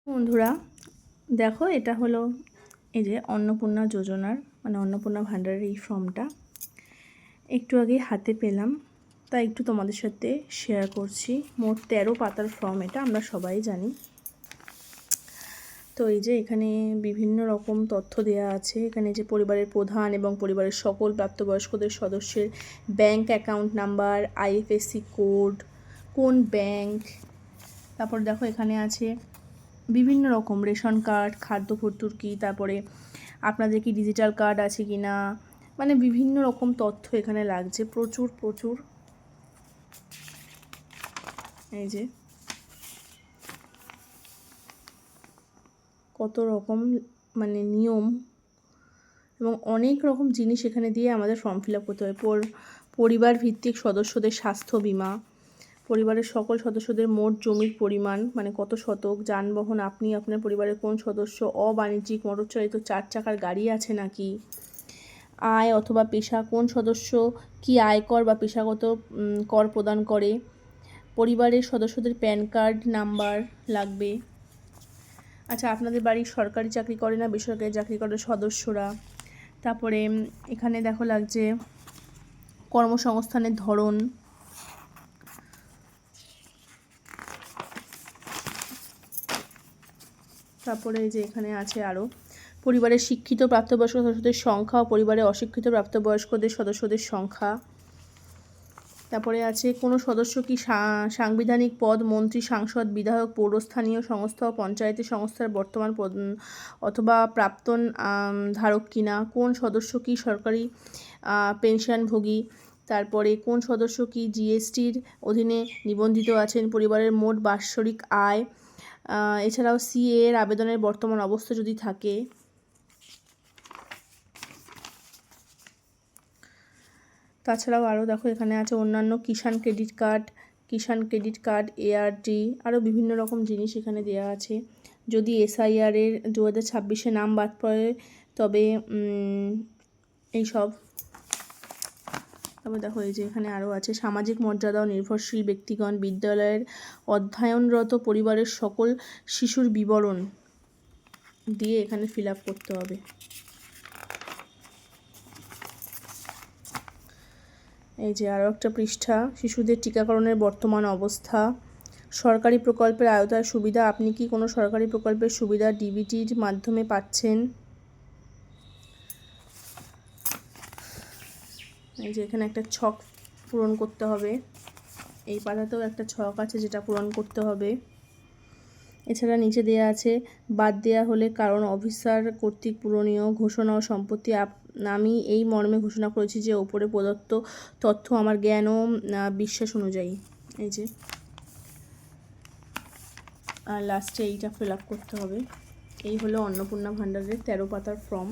বন্ধুরা দেখো, এটা হলো এই যে অন্নপূর্ণা যোজনার মানে অন্নপূর্ণা ভাণ্ডারের এই ফর্মটা একটু আগে হাতে পেলাম, তাই একটু তোমাদের সাথে শেয়ার করছি। মোট 13 পাতার ফর্ম, এটা আমরা সবাই জানি। তো এই যে এখানে বিভিন্ন রকম তথ্য দেওয়া আছে। এখানে যে পরিবারের প্রধান এবং পরিবারের সকল প্রাপ্তবয়স্কদের সদস্যের bank account number, IFSC code, কোন ব্যাংক, তারপর দেখো এখানে আছে বিভিন্ন রকম রেশন কার্ড, খাদ্য ভর্তুকি, তারপরে আপনাদের কি ডিজিটাল কার্ড আছে কি না, মানে বিভিন্ন রকম তথ্য এখানে লাগছে, প্রচুর। এই যে কত রকম মানে নিয়ম এবং অনেক রকম জিনিস এখানে দিয়ে আমাদের ফর্ম ফিল আপ করতে হয়। পরিবার ভিত্তিক সদস্যদের স্বাস্থ্য বিমা, পরিবারের সকল সদস্যদের মোট জমির পরিমাণ মানে কত শতক, যানবাহন আপনি আপনার পরিবারের কোন সদস্য, অবাণিজ্যিক মোটরচালিত 4 চাকার গাড়ি আছে নাকি, আয় অথবা পেশা, কোন সদস্য কি আয়কর বা পেশাগত কর প্রদান করে, পরিবারের সদস্যদের প্যান কার্ড নাম্বার লাগবে। আচ্ছা, আপনাদের বাড়ির সরকারি চাকরি করে না বেসরকারি চাকরি করে সদস্যরা। তারপরে এখানে দেখো লাগছে কর্মসংস্থানের ধরন, তারপরে যে এখানে আছে আরও পরিবারের শিক্ষিত প্রাপ্তবয়স্ক সদস্যদের সংখ্যা ও পরিবারের অশিক্ষিত প্রাপ্তবয়স্কদের সদস্যদের সংখ্যা। তারপরে আছে কোনো সদস্য কি সাংবিধানিক পদ, মন্ত্রী, সাংসদ, বিধায়ক, পৌরস্থানীয় সংস্থা ও পঞ্চায়েতের সংস্থার বর্তমান অথবা প্রাক্তন ধারক কিনা, কোন সদস্য কি সরকারি পেনশনভোগী, তারপরে কোন সদস্য কি জিএসটির অধীনে নিবন্ধিত আছেন, পরিবারের মোট বাৎসরিক আয়, এছাড়াও সিএ এর আবেদনের বর্তমান অবস্থা যদি থাকে। তাছাড়াও আরও দেখো এখানে আছে অন্যান্য কিষাণ ক্রেডিট কার্ড, এআরটি, আরও বিভিন্ন রকম জিনিস এখানে দেওয়া আছে। যদি এসআইআর এর 2026-এ নাম বাদ পড়ে তবে এইসব। তারপর দেখো এই যে এখানে আরও আছে সামাজিক মর্যাদা ও নির্ভরশীল ব্যক্তিগণ, বিদ্যালয়ের অধ্যয়নরত পরিবারের সকল শিশুর বিবরণ দিয়ে এখানে ফিল আপ করতে হবে। এই যে আরও একটা পৃষ্ঠা, শিশুদের টিকাকরণের বর্তমান অবস্থা, সরকারি প্রকল্পের আওতায় সুবিধা, আপনি কি কোনো সরকারি প্রকল্পের সুবিধা ডিবিটির মাধ্যমে পাচ্ছেন। এই যে এখানে একটা ছক পূরণ করতে হবে, এই পাতাতেও একটা ছক আছে যেটা পূরণ করতে হবে। এছাড়া নিচে দেওয়া আছে বাদ দেওয়া হলে কারণ অফিসার কর্তৃক পূরণীয় ঘোষণা ও সম্পত্তি আমি এই মর্মে ঘোষণা করেছি যে ওপরে প্রদত্ত তথ্য আমার জ্ঞান ও বিশ্বাস অনুযায়ী। এই যে আর লাস্টে এইটা ফিল আপ করতে হবে। এই হলো অন্নপূর্ণা ভাণ্ডারের 13 পাতার ফর্ম।